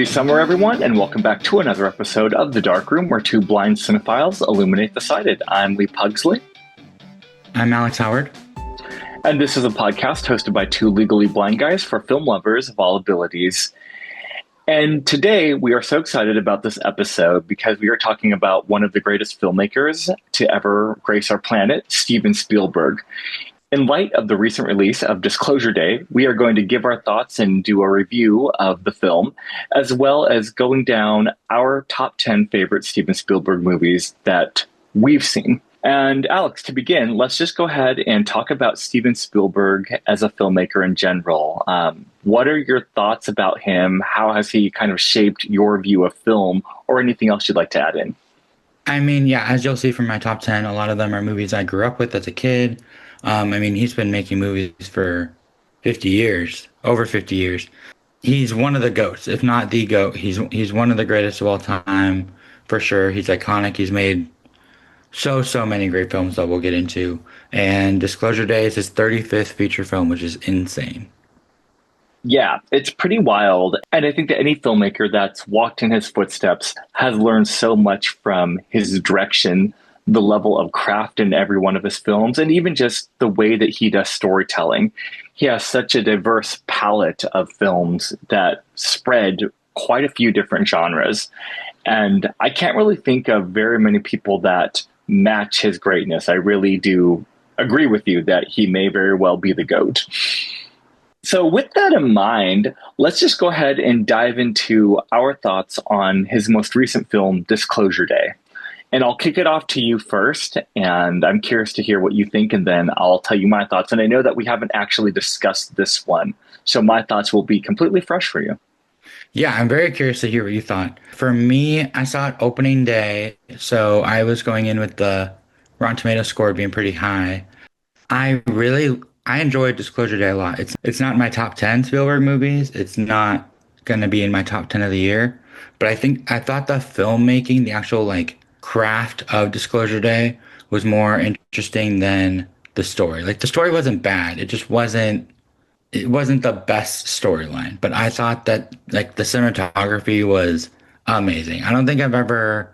Happy summer, everyone, and welcome back to another episode of The Dark Room, where two blind cinephiles illuminate the sighted. I'm Lee Pugsley. I'm Alex Howard. And this is a podcast hosted by two legally blind guys for film lovers of all abilities. And today we are so excited about this episode because we are talking about one of the greatest filmmakers to ever grace our planet, Steven Spielberg. In light of the recent release of Disclosure Day, we are going to give our thoughts and do a review of the film, as well as going down our top 10 favorite Steven Spielberg movies that we've seen. And Alex, to begin, let's just go ahead and talk about Steven Spielberg as a filmmaker in general. What are your thoughts about him? How has he kind of shaped your view of film, or anything else you'd like to add in? I mean, yeah, as you'll see from my top 10, a lot of them are movies I grew up with as a kid. He's been making movies for 50 years, over 50 years. He's one of the GOATs, if not the GOAT. He's one of the greatest of all time, for sure. He's iconic. He's made so many great films that we'll get into. And Disclosure Day is his 35th feature film, which is insane. Yeah, it's pretty wild. And I think that any filmmaker that's walked in his footsteps has learned so much from his direction, the level of craft in every one of his films, and even just the way that he does storytelling. He has such a diverse palette of films that spread quite a few different genres. And I can't really think of very many people that match his greatness. I really do agree with you that he may very well be the GOAT. So with that in mind, let's just go ahead and dive into our thoughts on his most recent film, Disclosure Day. And I'll kick it off to you first, and I'm curious to hear what you think, and then I'll tell you my thoughts. And I know that we haven't actually discussed this one, so my thoughts will be completely fresh for you. Yeah, I'm very curious to hear what you thought. For me, I saw it opening day, so I was going in with the Rotten Tomatoes score being pretty high. I enjoyed Disclosure Day a lot. It's not in my top 10 Spielberg movies. It's not going to be in my top 10 of the year, but I thought the filmmaking, the actual craft of Disclosure Day was more interesting than the story. The story wasn't bad. It wasn't the best storyline, but I thought that the cinematography was amazing. I don't think I've ever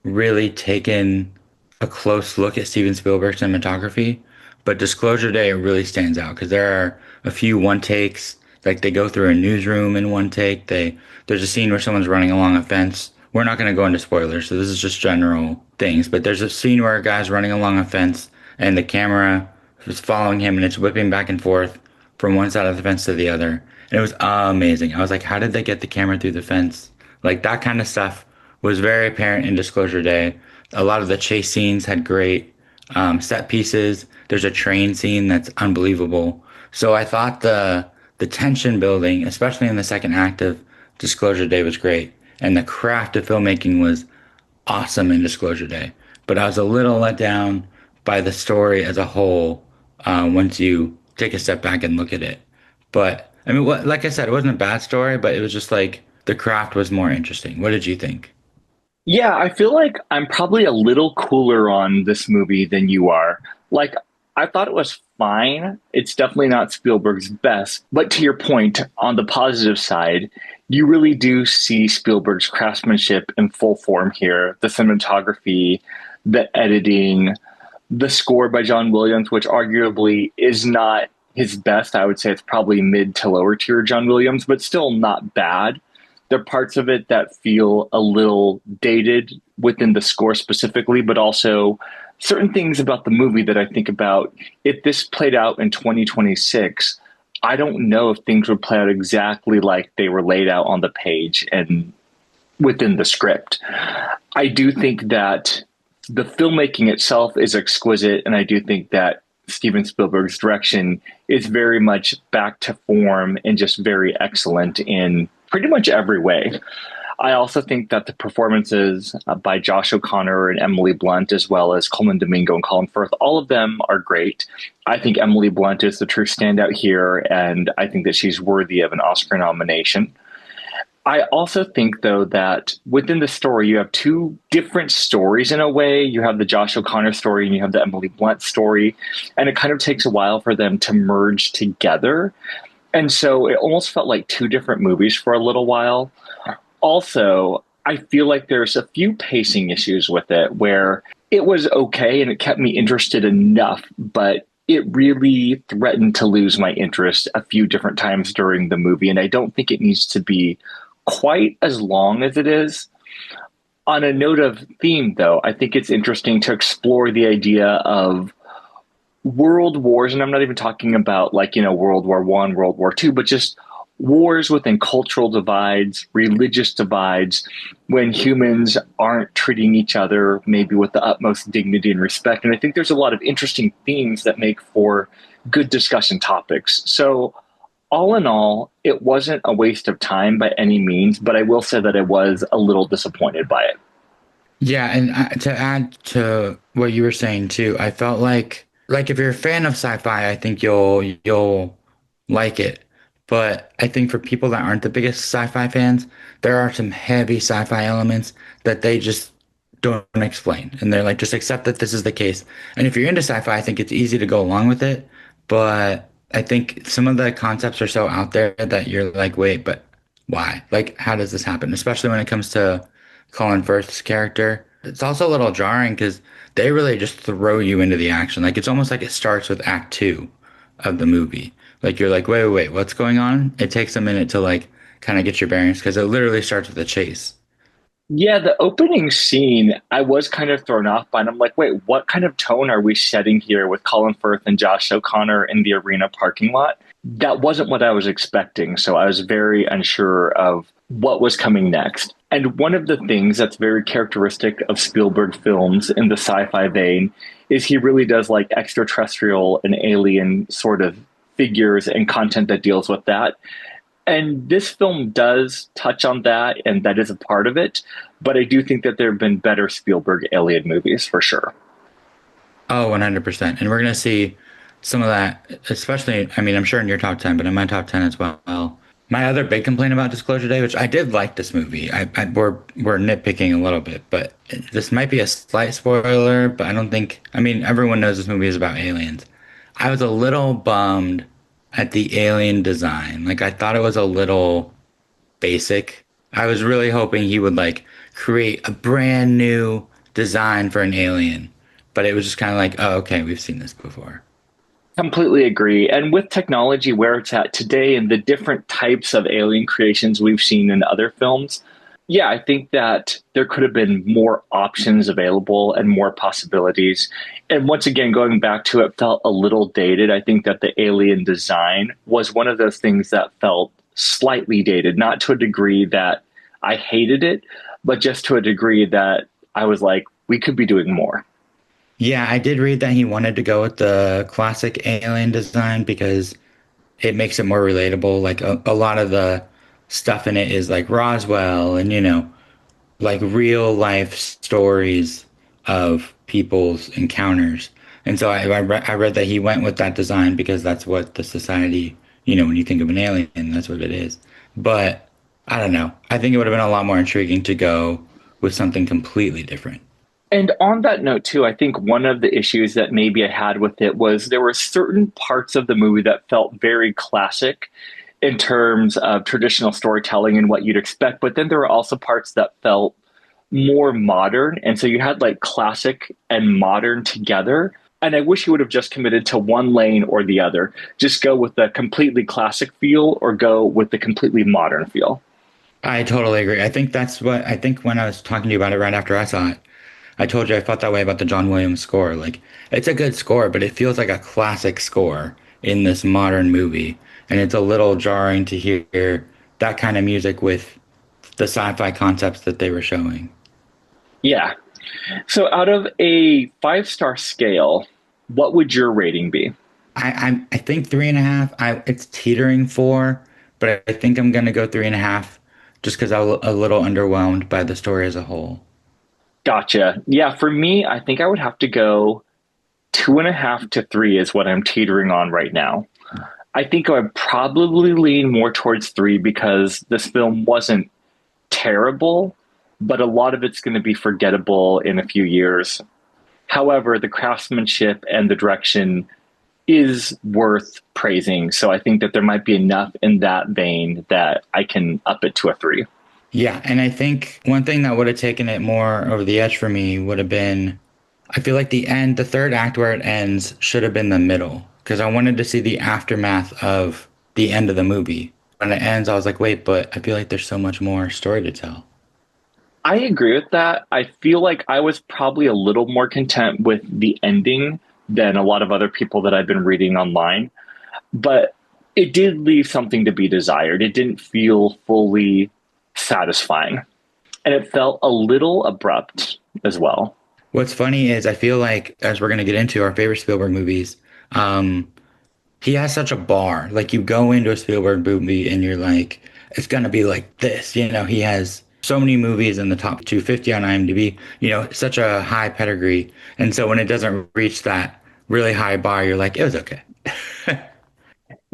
really taken a close look at Steven Spielberg's cinematography, but Disclosure Day really stands out because there are a few one takes. They go through a newsroom in one take. There's a scene where someone's running along a fence. We're not going to go into spoilers, so this is just general things. But there's a scene where a guy's running along a fence, and the camera is following him, and it's whipping back and forth from one side of the fence to the other. And it was amazing. I was like, how did they get the camera through the fence? That kind of stuff was very apparent in Disclosure Day. A lot of the chase scenes had great set pieces. There's a train scene that's unbelievable. So I thought the tension building, especially in the second act of Disclosure Day, was great. And the craft of filmmaking was awesome in Disclosure Day. But I was a little let down by the story as a whole once you take a step back and look at it. But, like I said, it wasn't a bad story, but it was just the craft was more interesting. What did you think? Yeah, I feel like I'm probably a little cooler on this movie than you are. I thought it was fine. It's definitely not Spielberg's best. But to your point, on the positive side, you really do see Spielberg's craftsmanship in full form here. The cinematography, the editing, the score by John Williams, which arguably is not his best. I would say it's probably mid to lower tier John Williams, but still not bad. There are parts of it that feel a little dated within the score specifically, but also certain things about the movie that I think about. If this played out in 2026, I don't know if things would play out exactly like they were laid out on the page and within the script. I do think that the filmmaking itself is exquisite, and I do think that Steven Spielberg's direction is very much back to form and just very excellent in pretty much every way. I also think that the performances by Josh O'Connor and Emily Blunt, as well as Coleman Domingo and Colin Firth, all of them are great. I think Emily Blunt is the true standout here, and I think that she's worthy of an Oscar nomination. I also think, though, that within the story, you have two different stories in a way. You have the Josh O'Connor story and you have the Emily Blunt story, and it kind of takes a while for them to merge together. And so it almost felt like two different movies for a little while. Also, I feel like there's a few pacing issues with it where it was okay and it kept me interested enough, but it really threatened to lose my interest a few different times during the movie. And I don't think it needs to be quite as long as it is. On a note of theme, though, I think it's interesting to explore the idea of world wars, and I'm not even talking about like, World War One, World War Two, but just wars within cultural divides, religious divides, when humans aren't treating each other maybe with the utmost dignity and respect. And I think there's a lot of interesting themes that make for good discussion topics. So all in all, it wasn't a waste of time by any means, but I will say that I was a little disappointed by it. Yeah, and to add to what you were saying too, I felt like if you're a fan of sci-fi, I think you'll like it. But I think for people that aren't the biggest sci-fi fans, there are some heavy sci-fi elements that they just don't explain. And they're like, just accept that this is the case. And if you're into sci-fi, I think it's easy to go along with it. But I think some of the concepts are so out there that you're like, wait, but why? Like, how does this happen? Especially when it comes to Colin Firth's character. It's also a little jarring because they really just throw you into the action. Like it's almost like it starts with act two of the movie. Like you're like, wait, what's going on? It takes a minute to like kind of get your bearings because it literally starts with a chase. Yeah, the opening scene, I was kind of thrown off by, and I'm like, wait, what kind of tone are we setting here with Colin Firth and Josh O'Connor in the arena parking lot? That wasn't what I was expecting, so I was very unsure of what was coming next. And one of the things that's very characteristic of Spielberg films in the sci-fi vein is he really does like extraterrestrial and alien sort of figures and content that deals with that. And this film does touch on that, and that is a part of it. But I do think that there have been better Spielberg alien movies for sure. Oh, 100%. And we're going to see some of that, especially, I mean, I'm sure in your top 10, but in my top 10 as well. My other big complaint about Disclosure Day, which I did like this movie, we're nitpicking a little bit, but this might be a slight spoiler, but I don't think, I mean, everyone knows this movie is about aliens. I was a little bummed at the alien design. Like, I thought it was a little basic. I was really hoping he would like create a brand new design for an alien, but it was just kind of like, oh, okay, we've seen this before. Completely agree. And with technology where it's at today and the different types of alien creations we've seen in other films, yeah, I think that there could have been more options available and more possibilities. And once again, going back to it felt a little dated. I think that the alien design was one of those things that felt slightly dated, not to a degree that I hated it, but just to a degree that I was like, we could be doing more. Yeah, I did read that he wanted to go with the classic alien design because it makes it more relatable. Like a lot of the stuff in it is like Roswell and, like real life stories of people's encounters. And so I read that he went with that design because that's what the society, when you think of an alien, that's what it is. But I don't know. I think it would have been a lot more intriguing to go with something completely different. And on that note, too, I think one of the issues that maybe I had with it was there were certain parts of the movie that felt very classic in terms of traditional storytelling and what you'd expect. But then there were also parts that felt more modern. And so you had like classic and modern together. And I wish you would have just committed to one lane or the other. Just go with the completely classic feel or go with the completely modern feel. I totally agree. I think when I was talking to you about it right after I saw it, I told you I felt that way about the John Williams score. Like, it's a good score, but it feels like a classic score in this modern movie. And it's a little jarring to hear that kind of music with the sci-fi concepts that they were showing. Yeah. So out of a 5-star scale, what would your rating be? I think 3.5. It's teetering 4, but I think I'm gonna go 3.5 just because I'm a little underwhelmed by the story as a whole. Gotcha. Yeah, for me, I think I would have to go 2.5 to 3 is what I'm teetering on right now. I think I would probably lean more towards 3 because this film wasn't terrible, but a lot of it's going to be forgettable in a few years. However, the craftsmanship and the direction is worth praising. So I think that there might be enough in that vein that I can up it to a 3. Yeah, and I think one thing that would have taken it more over the edge for me would have been I feel like the end, the third act where it ends should have been the middle because I wanted to see the aftermath of the end of the movie. When it ends, I was like, wait, but I feel like there's so much more story to tell. I agree with that. I feel like I was probably a little more content with the ending than a lot of other people that I've been reading online, but it did leave something to be desired. It didn't feel fully satisfying, and it felt a little abrupt as well. What's funny is I feel like as we're gonna get into our favorite Spielberg movies, um, he has such a bar. Like you go into a Spielberg movie and you're like, it's gonna be like this. You know, he has so many movies in the top 250 on IMDb. You know, such a high pedigree, and so when it doesn't reach that really high bar, you're like, it was okay.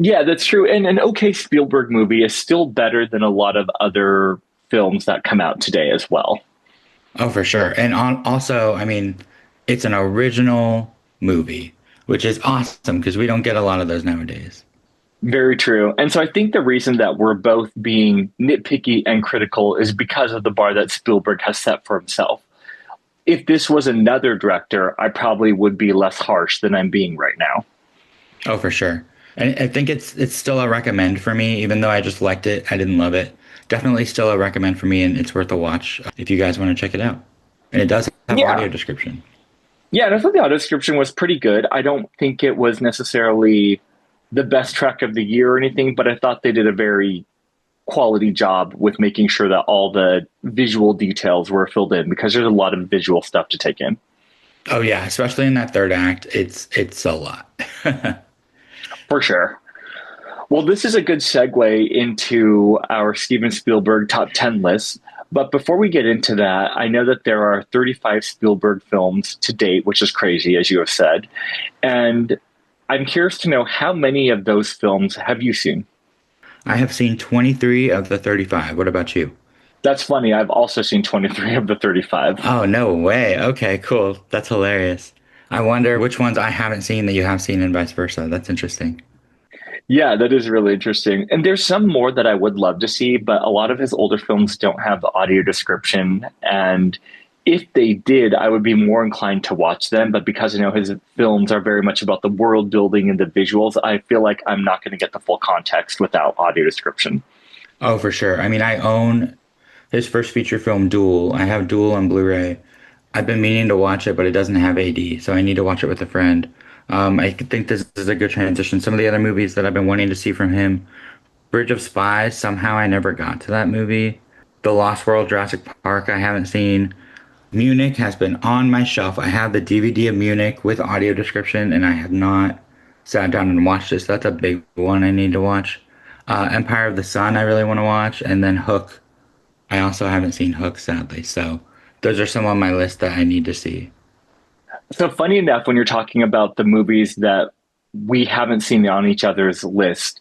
Yeah, that's true. And an okay Spielberg movie is still better than a lot of other films that come out today as well. Oh, for sure. And also, I mean, it's an original movie, which is awesome because we don't get a lot of those nowadays. Very true. And so I think the reason that we're both being nitpicky and critical is because of the bar that Spielberg has set for himself. If this was another director, I probably would be less harsh than I'm being right now. Oh, for sure. And I think it's still a recommend for me, even though I just liked it. I didn't love it. Definitely still a recommend for me, and it's worth a watch if you guys want to check it out. And it does have Yeah. audio description. Yeah, and I thought the audio description was pretty good. I don't think it was necessarily the best track of the year or anything, but I thought they did a very quality job with making sure that all the visual details were filled in because there's a lot of visual stuff to take in. Oh yeah, especially in that third act, it's a lot. For sure. Well, this is a good segue into our Steven Spielberg top 10 list. But before we get into that, I know that there are 35 Spielberg films to date, which is crazy, as you have said. And I'm curious to know how many of those films have you seen? I have seen 23 of the 35. What about you? That's funny. I've also seen 23 of the 35. Oh, no way. Okay, cool. That's hilarious. I wonder which ones I haven't seen that you have seen and vice versa. That's interesting. Yeah, that is really interesting. And there's some more that I would love to see, but a lot of his older films don't have the audio description. And if they did, I would be more inclined to watch them. But because I know his films are very much about the world building and the visuals, I feel like I'm not going to get the full context without audio description. Oh, for sure. I mean, I own his first feature film, Duel. I have Duel on Blu-ray. I've been meaning to watch it, but it doesn't have AD, so I need to watch it with a friend. I think this is a good transition. Some of the other movies that I've been wanting to see from him, Bridge of Spies, somehow I never got to that movie. The Lost World, Jurassic Park, I haven't seen. Munich has been on my shelf. I have the DVD of Munich with audio description, and I have not sat down and watched this. That's a big one I need to watch. Empire of the Sun, I really want to watch, and then Hook. I also haven't seen Hook, sadly. So those are some on my list that I need to see. So, funny enough, when you're talking about the movies that we haven't seen on each other's list,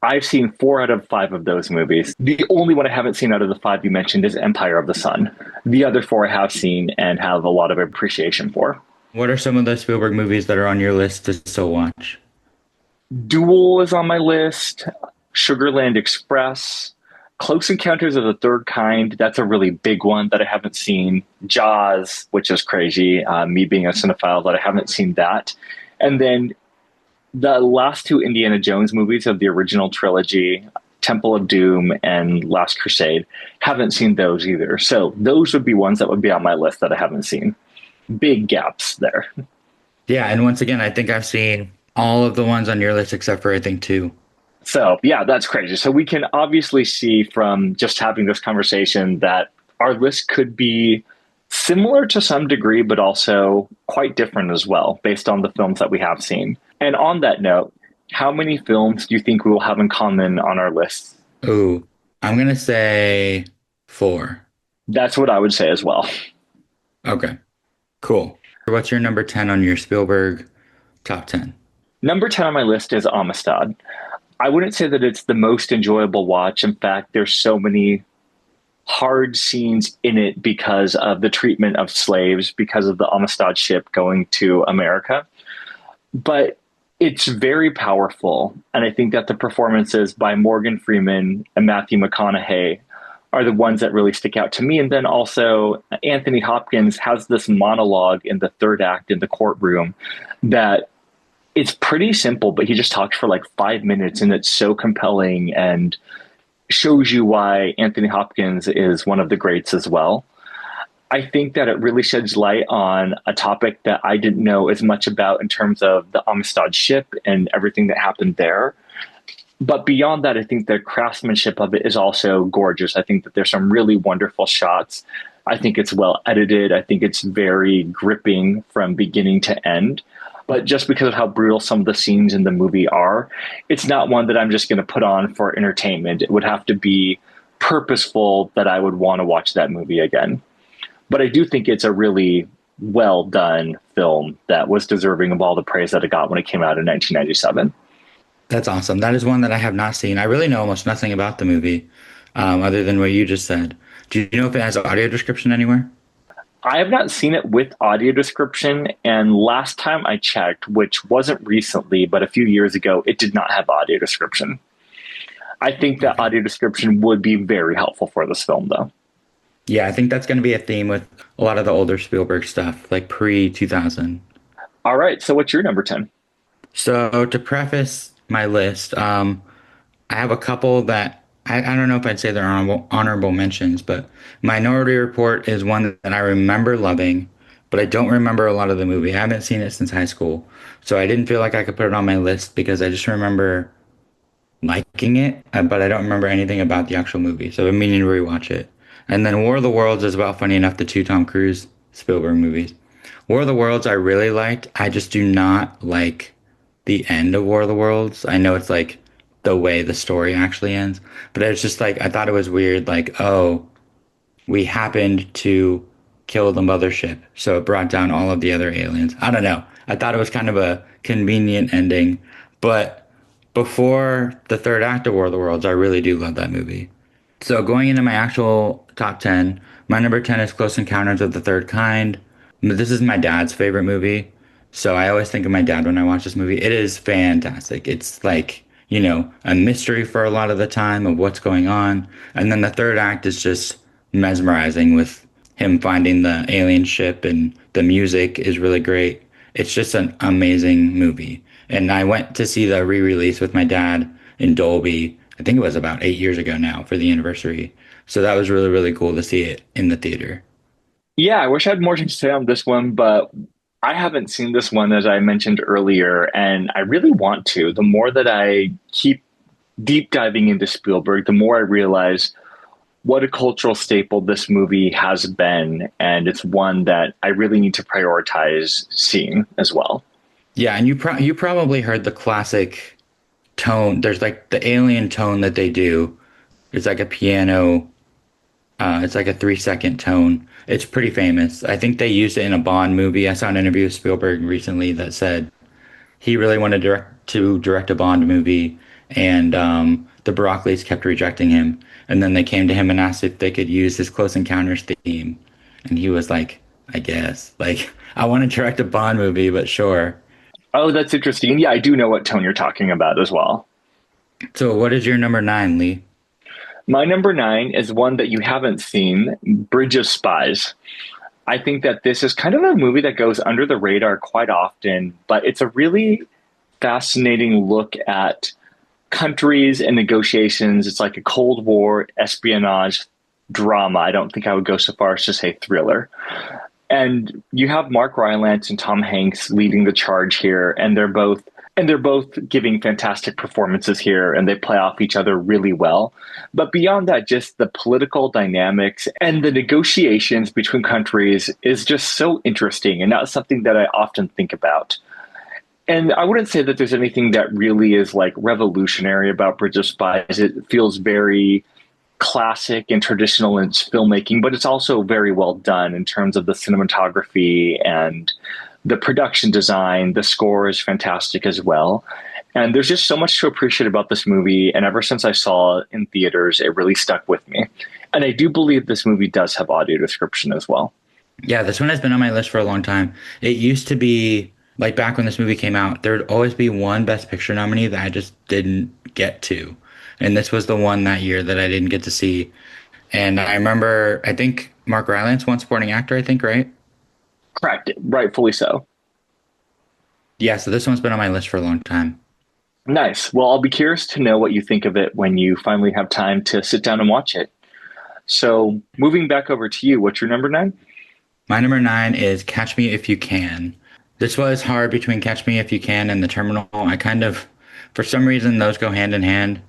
I've seen 4 out of 5 of those movies. The only one I haven't seen out of the 5 you mentioned is Empire of the Sun. The other 4 I have seen and have a lot of appreciation for. What are some of the Spielberg movies that are on your list to still watch? Duel is on my list, Sugarland Express, Close Encounters of the Third Kind. That's a really big one that I haven't seen. Jaws, which is crazy, me being a cinephile, that I haven't seen that. And then the last 2 Indiana Jones movies of the original trilogy, Temple of Doom and Last Crusade, haven't seen those either. So those would be ones that would be on my list that I haven't seen. Big gaps there. Yeah, and once again, I think I've seen all of the ones on your list except for I think two. So yeah, that's crazy. So we can obviously see from just having this conversation that our list could be similar to some degree, but also quite different as well, based on the films that we have seen. And on that note, how many films do you think we will have in common on our list? Ooh, I'm gonna say four. That's what I would say as well. Okay, cool. What's your number 10 on your Spielberg top 10? Number 10 on my list is Amistad. I wouldn't say that it's the most enjoyable watch. In fact, there's so many hard scenes in it because of the treatment of slaves, because of the Amistad ship going to America. But it's very powerful. And I think that the performances by Morgan Freeman and Matthew McConaughey are the ones that really stick out to me. And then also, Anthony Hopkins has this monologue in the third act in the courtroom that it's pretty simple, but he just talks for like 5 minutes and it's so compelling and shows you why Anthony Hopkins is one of the greats as well. I think that it really sheds light on a topic that I didn't know as much about in terms of the Amistad ship and everything that happened there. But beyond that, I think the craftsmanship of it is also gorgeous. I think that there's some really wonderful shots. I think it's well edited. I think it's very gripping from beginning to end. But just because of how brutal some of the scenes in the movie are, it's not one that I'm just going to put on for entertainment. It would have to be purposeful that I would want to watch that movie again. But I do think it's a really well done film that was deserving of all the praise that it got when it came out in 1997. That's awesome. That is one that I have not seen. I really know almost nothing about the movie, other than what you just said. Do you know if it has an audio description anywhere? I have not seen it with audio description, and last time I checked, which wasn't recently, but a few years ago, it did not have audio description. I think that Okay. audio description would be very helpful for this film, though. Yeah, I think that's going to be a theme with a lot of the older Spielberg stuff, like pre 2000. All right, so what's your number 10? So to preface my list, I have a couple that I don't know if I'd say they're honorable mentions, but Minority Report is one that I remember loving, but I don't remember a lot of the movie. I haven't seen it since high school, so I didn't feel like I could put it on my list because I just remember liking it, but I don't remember anything about the actual movie. So I'm meaning to rewatch it. And then War of the Worlds is about funny enough the two Tom Cruise Spielberg movies. War of the Worlds I really liked. I just do not like the end of War of the Worlds. I know it's like the way the story actually ends, but it's just like I thought it was weird. Like, oh, we happened to kill the mothership, so it brought down all of the other aliens. I don't know. I thought it was kind of a convenient ending, but before the third act of War of the Worlds, I really do love that movie. So going into my actual top 10, my number 10 is Close Encounters of the Third Kind. This is my dad's favorite movie. So I always think of my dad when I watch this movie. It is fantastic. It's like, a mystery for a lot of the time of what's going on. And then the third act is just mesmerizing with him finding the alien ship, and the music is really great. It's just an amazing movie. And I went to see the re-release with my dad in Dolby. I think it was about 8 years ago now for the anniversary. So that was really, really cool to see it in the theater. Yeah, I wish I had more to say on this one, but I haven't seen this one as I mentioned earlier, and I really want to. The more that I keep deep diving into Spielberg, the more I realize what a cultural staple this movie has been, and it's one that I really need to prioritize seeing as well. Yeah, and you probably heard the classic tone. There's like the alien tone that they do. It's like a piano. It's like a 3 second tone. It's pretty famous. I think they used it in a Bond movie. I saw an interview with Spielberg recently that said he really wanted to direct a Bond movie, and the Broccoli's kept rejecting him. And then they came to him and asked if they could use his Close Encounters theme, and he was like, "I guess. Like, I want to direct a Bond movie, but sure." Oh, that's interesting. Yeah, I do know what tone you're talking about as well. So, what is your number nine, Lee? My number 9 is one that you haven't seen, Bridge of Spies. I think that this is kind of a movie that goes under the radar quite often, but it's a really fascinating look at countries and negotiations. It's like a Cold War espionage drama. I don't think I would go so far as to say thriller. And you have Mark Rylance and Tom Hanks leading the charge here, and they're both giving fantastic performances here, and they play off each other really well. But beyond that, just the political dynamics and the negotiations between countries is just so interesting, and not something that I often think about. And I wouldn't say that there's anything that really is like revolutionary about Bridge of Spies. It feels very classic and traditional in its filmmaking, but it's also very well done in terms of the cinematography and the production design. The score is fantastic as well. And there's just so much to appreciate about this movie. And ever since I saw it in theaters, it really stuck with me. And I do believe this movie does have audio description as well. Yeah, this one has been on my list for a long time. It used to be like back when this movie came out, there would always be one Best Picture nominee that I just didn't get to. And this was the one that year that I didn't get to see. And I remember, I think Mark Rylance won supporting actor, I think, right? Correct, rightfully so. Yeah, so this one's been on my list for a long time. Nice. Well, I'll be curious to know what you think of it when you finally have time to sit down and watch it. So, moving back over to you, what's your number nine? My number nine is Catch Me If You Can. This was hard between Catch Me If You Can and The Terminal. I kind of, for some reason, those go hand in hand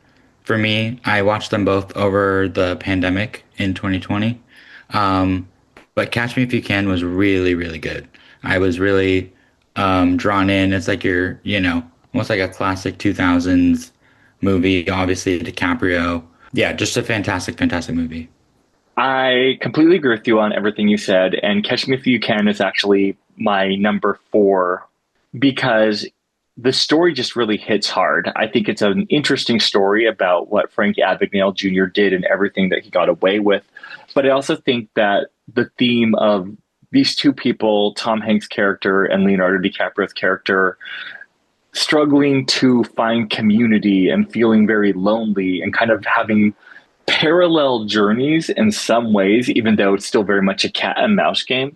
for me. I watched them both over the pandemic in 2020. Um, but Catch Me If You Can was really, really good. I was really drawn in. It's like almost like a classic 2000s movie, obviously DiCaprio. Yeah, just a fantastic, fantastic movie. I completely agree with you on everything you said, and Catch Me If You Can is actually my number four because the story just really hits hard. I think it's an interesting story about what Frank Abagnale Jr. did and everything that he got away with. But I also think that the theme of these two people, Tom Hanks' character and Leonardo DiCaprio's character, struggling to find community and feeling very lonely and kind of having parallel journeys in some ways, even though it's still very much a cat and mouse game,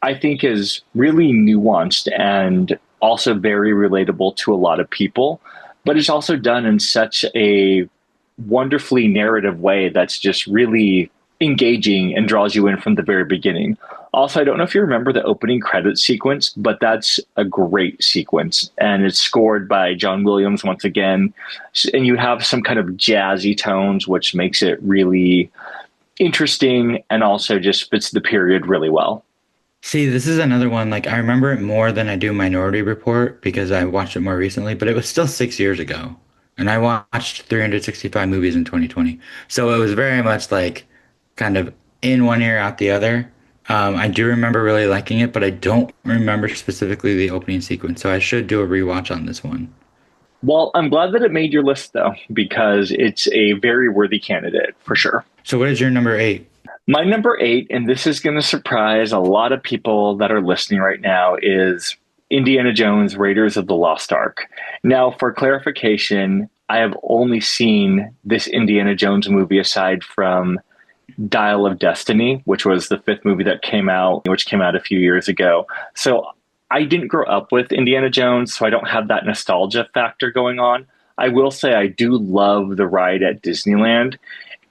I think is really nuanced and also very relatable to a lot of people. But it's also done in such a wonderfully narrative way that's just really engaging and draws you in from the very beginning. Also, I don't know if you remember the opening credit sequence, but that's a great sequence. And it's scored by John Williams once again. And you have some kind of jazzy tones, which makes it really interesting and also just fits the period really well. See, this is another one, like I remember it more than I do Minority Report because I watched it more recently, but it was still 6 years ago. And I watched 365 movies in 2020. So it was very much like kind of in one ear, out the other. I do remember really liking it, but I don't remember specifically the opening sequence. So I should do a rewatch on this one. Well, I'm glad that it made your list, though, because it's a very worthy candidate for sure. So what is your number eight? My number eight, and this is going to surprise a lot of people that are listening right now, is Indiana Jones Raiders of the Lost Ark. Now, for clarification, I have only seen this Indiana Jones movie aside from Dial of Destiny, which was the fifth movie that came out, which came out a few years ago. So I didn't grow up with Indiana Jones, so I don't have that nostalgia factor going on. I will say I do love the ride at Disneyland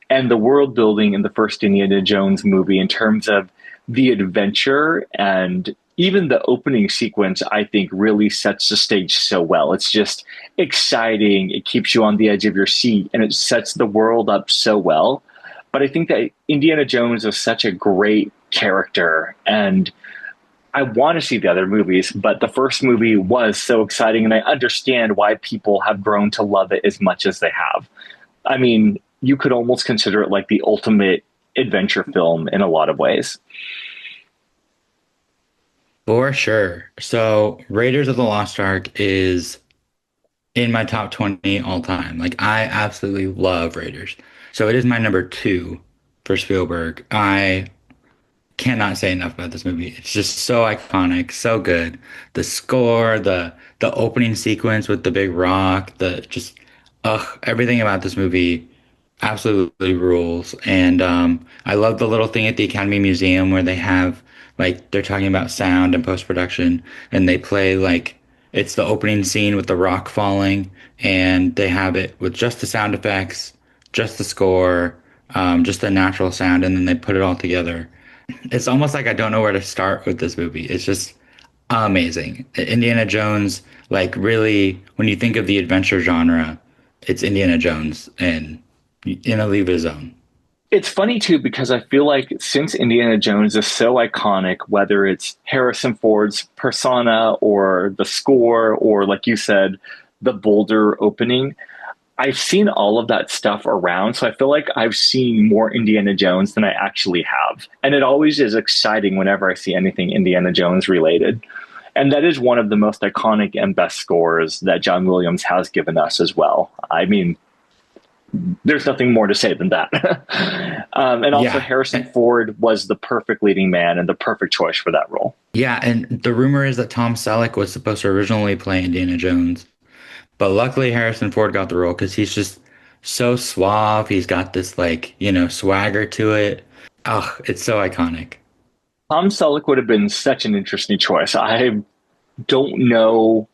and the world building in the first Indiana Jones movie in terms of the adventure and even the opening sequence, I think really sets the stage so well. It's just exciting. It keeps you on the edge of your seat and it sets the world up so well. But I think that Indiana Jones is such a great character and I want to see the other movies, but the first movie was so exciting, and I understand why people have grown to love it as much as they have. I mean, you could almost consider it like the ultimate adventure film in a lot of ways. For sure. So Raiders of the Lost Ark is in my top 20 all time. Like I absolutely love Raiders. So it is my number two for Spielberg. I cannot say enough about this movie. It's just so iconic, so good. The score, the opening sequence with the big rock, the just everything about this movie absolutely rules. And I love the little thing at the Academy Museum where they have like they're talking about sound and post-production and they play like it's the opening scene with the rock falling and they have it with just the sound effects, just the score, just the natural sound, and then they put it all together. It's almost like I don't know where to start with this movie. It's just amazing. Indiana Jones, like really, when you think of the adventure genre, it's Indiana Jones and in a leave it zone. It's funny too because I feel like since Indiana Jones is so iconic, whether it's Harrison Ford's persona or the score or like you said, the Boulder opening, I've seen all of that stuff around. So I feel like I've seen more Indiana Jones than I actually have. And it always is exciting whenever I see anything Indiana Jones related. And that is one of the most iconic and best scores that John Williams has given us as well. I mean, there's nothing more to say than that. And also, Yeah. Harrison Ford was the perfect leading man and the perfect choice for that role. Yeah, and the rumor is that Tom Selleck was supposed to originally play Indiana Jones, but luckily Harrison Ford got the role because he's just so suave. He's got this like, swagger to it. Oh, it's so iconic. Tom Selleck would have been such an interesting choice. I don't know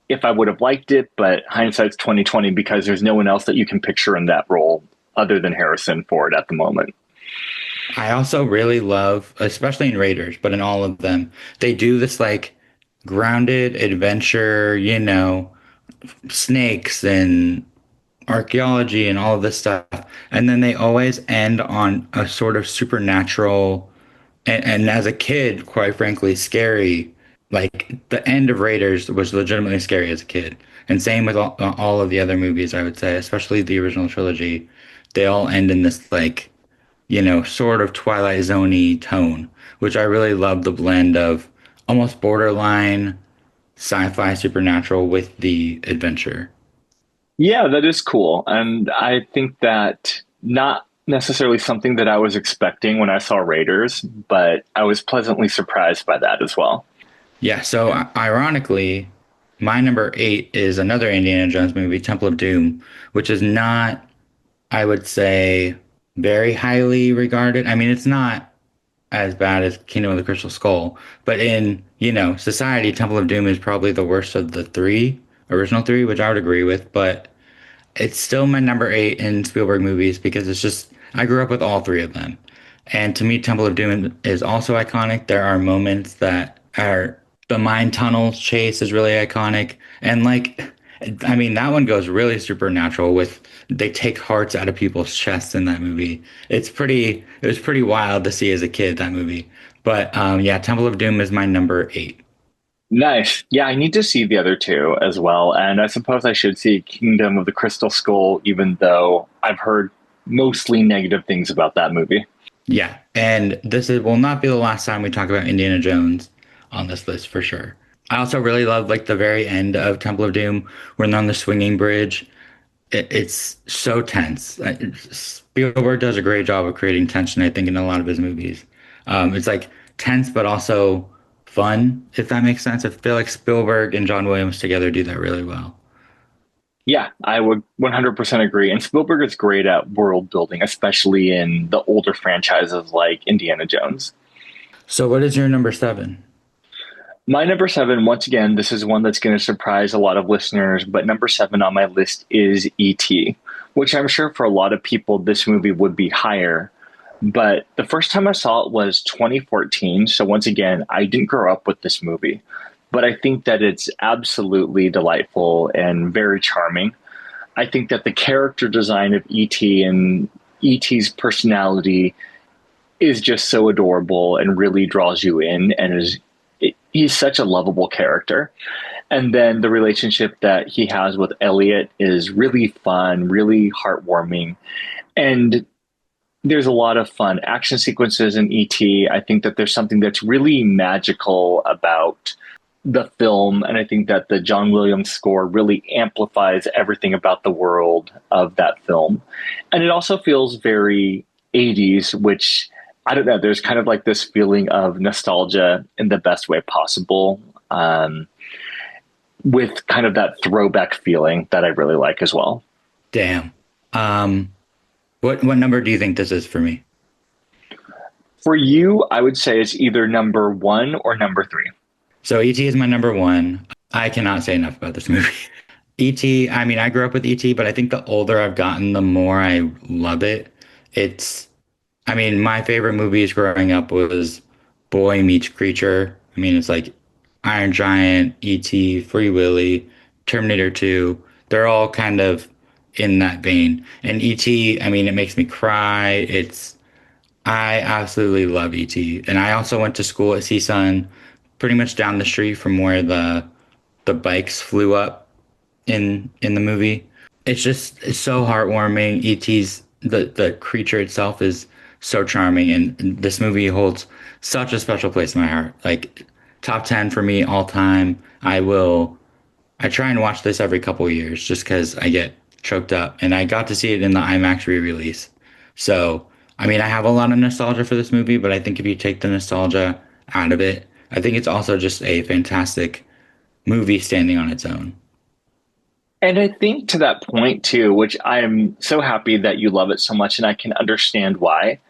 if I would have liked it, but hindsight's 2020 because there's no one else that you can picture in that role other than Harrison Ford at the moment. I also really love, especially in Raiders, but in all of them, they do this like grounded adventure, snakes and archaeology and all of this stuff. And then they always end on a sort of supernatural and as a kid, quite frankly, scary. Like the end of Raiders was legitimately scary as a kid. And same with all of the other movies, I would say, especially the original trilogy. They all end in this like, sort of Twilight Zone-y tone, which I really love the blend of almost borderline sci-fi supernatural with the adventure. Yeah, that is cool. And I think that not necessarily something that I was expecting when I saw Raiders, but I was pleasantly surprised by that as well. Yeah, so ironically, my number eight is another Indiana Jones movie, Temple of Doom, which is not, I would say, very highly regarded. I mean, it's not as bad as Kingdom of the Crystal Skull, but in, society, Temple of Doom is probably the worst of the original three, which I would agree with, but it's still my number eight in Spielberg movies because it's just, I grew up with all three of them. And to me, Temple of Doom is also iconic. There are moments that are, the mine tunnels chase is really iconic. And like, I mean, that one goes really supernatural with, they take hearts out of people's chests in that movie. It was pretty wild to see as a kid, that movie. But yeah, Temple of Doom is my number eight. Nice. Yeah, I need to see the other two as well. And I suppose I should see Kingdom of the Crystal Skull, even though I've heard mostly negative things about that movie. Yeah, and will not be the last time we talk about Indiana Jones on this list for sure. I also really love like the very end of Temple of Doom when they're on the swinging bridge. It's so tense. Spielberg does a great job of creating tension, I think, in a lot of his movies. It's like tense, but also fun, if that makes sense. I feel like Spielberg and John Williams together do that really well. Yeah, I would 100% agree. And Spielberg is great at world building, especially in the older franchises like Indiana Jones. So, what is your number seven? My number seven, once again, this is one that's going to surprise a lot of listeners, but number seven on my list is E.T., which I'm sure for a lot of people, this movie would be higher. But the first time I saw it was 2014. So once again, I didn't grow up with this movie, but I think that it's absolutely delightful and very charming. I think that the character design of E.T. and E.T.'s personality is just so adorable and really draws you in and he's such a lovable character. And then the relationship that he has with Elliot is really fun, really heartwarming. And there's a lot of fun action sequences in ET. I think that there's something that's really magical about the film. And I think that the John Williams score really amplifies everything about the world of that film. And it also feels very 80s, which I don't know, there's kind of like this feeling of nostalgia in the best way possible. With kind of that throwback feeling that I really like as well. Damn. Um, what number do you think this is for me? For you, I would say it's either number one or number three. So E.T. is my number one. I cannot say enough about this movie. E.T., I mean, I grew up with E.T., but I think the older I've gotten, the more I love it. It's, I mean, my favorite movies growing up was Boy Meets Creature. I mean, it's like Iron Giant, E.T., Free Willy, Terminator 2. They're all kind of in that vein. And E.T., I mean, it makes me cry. I absolutely love E.T. And I also went to school at CSUN, pretty much down the street from where the bikes flew up in the movie. It's so heartwarming. E.T.'s the creature itself is so charming, and this movie holds such a special place in my heart. Like top 10 for me all time. I try and watch this every couple of years just because I get choked up, and I got to see it in the IMAX re-release. So, I mean, I have a lot of nostalgia for this movie, but I think if you take the nostalgia out of it, I think it's also just a fantastic movie standing on its own. And I think to that point too, which I'm so happy that you love it so much, and I can understand why.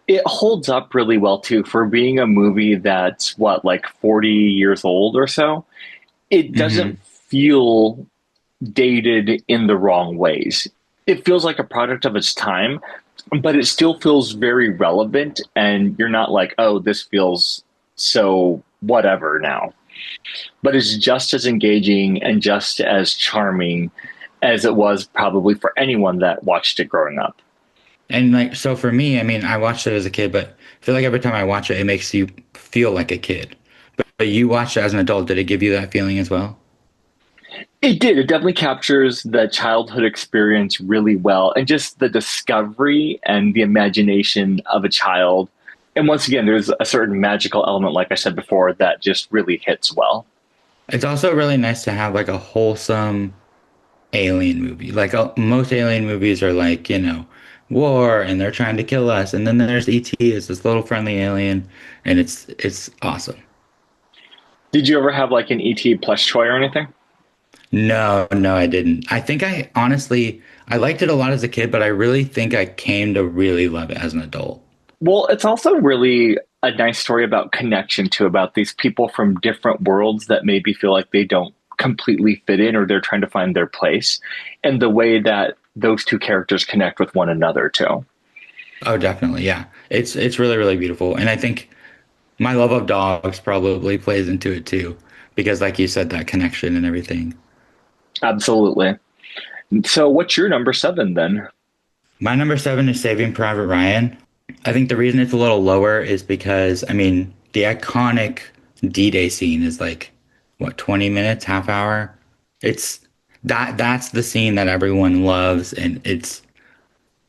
It holds up really well too for being a movie that's what, like 40 years old or so. It doesn't Hmm. feel dated in the wrong ways. It feels like a product of its time, but it still feels very relevant. And you're not like, oh, this feels so whatever now. But it's just as engaging and just as charming as it was probably for anyone that watched it growing up. And like, so for me, I mean, I watched it as a kid, but I feel like every time I watch it, it makes you feel like a kid. But you watched it as an adult. Did it give you that feeling as well? It did. It definitely captures the childhood experience really well and just the discovery and the imagination of a child. And once again, there's a certain magical element, like I said before, that just really hits well. It's also really nice to have like a wholesome alien movie. Like most alien movies are like, war and they're trying to kill us. And then there's ET, it's this little friendly alien, and it's awesome. Did you ever have like an ET plush toy or anything? No, no, I didn't. I think I honestly I liked it a lot as a kid, but I really think I came to really love it as an adult. Well, it's also really a nice story about connection too, about these people from different worlds that maybe feel like they don't completely fit in or they're trying to find their place, and the way that those two characters connect with one another too. Oh, definitely. Yeah. It's really, really beautiful. And I think my love of dogs probably plays into it too, because like you said, that connection and everything. Absolutely. So, what's your number seven then? My number seven is Saving Private Ryan. I think the reason it's a little lower is because, I mean, the iconic D-Day scene is like, what, 20 minutes, half hour? It's that's the scene that everyone loves, and it's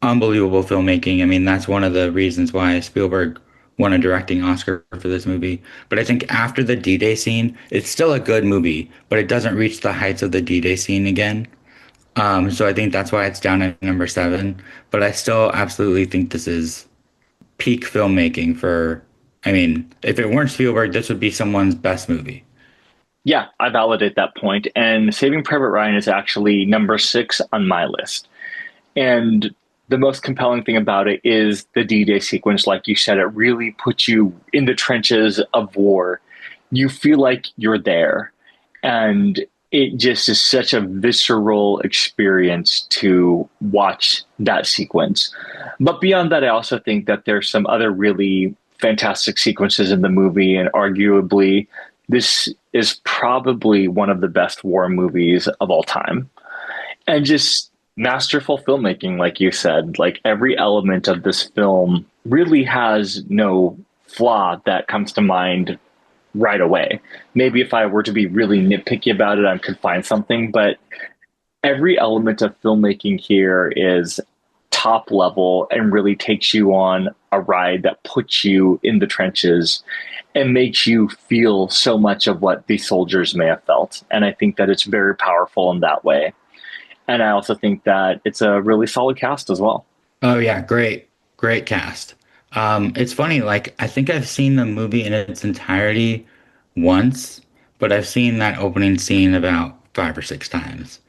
unbelievable filmmaking. I mean, that's one of the reasons why Spielberg won a directing Oscar for this movie. But I think after the D-Day scene, it's still a good movie, but it doesn't reach the heights of the D-Day scene again. So I think that's why it's down at number seven. But I still absolutely think this is peak filmmaking for, I mean, if it weren't Spielberg, this would be someone's best movie. Yeah, I validate that point. And Saving Private Ryan is actually number six on my list. And the most compelling thing about it is the D Day sequence. Like you said, it really puts you in the trenches of war. You feel like you're there. And it just is such a visceral experience to watch that sequence. But beyond that, I also think that there's some other really fantastic sequences in the movie, and arguably, this is probably one of the best war movies of all time. And just masterful filmmaking, like you said. Like every element of this film really has no flaw that comes to mind right away. Maybe if I were to be really nitpicky about it, I could find something, but every element of filmmaking here is top level and really takes you on a ride that puts you in the trenches and makes you feel so much of what these soldiers may have felt. And I think that it's very powerful in that way. And I also think that it's a really solid cast as well. Oh yeah, great, great cast. It's funny, like I think I've seen the movie in its entirety once, but I've seen that opening scene about five or six times.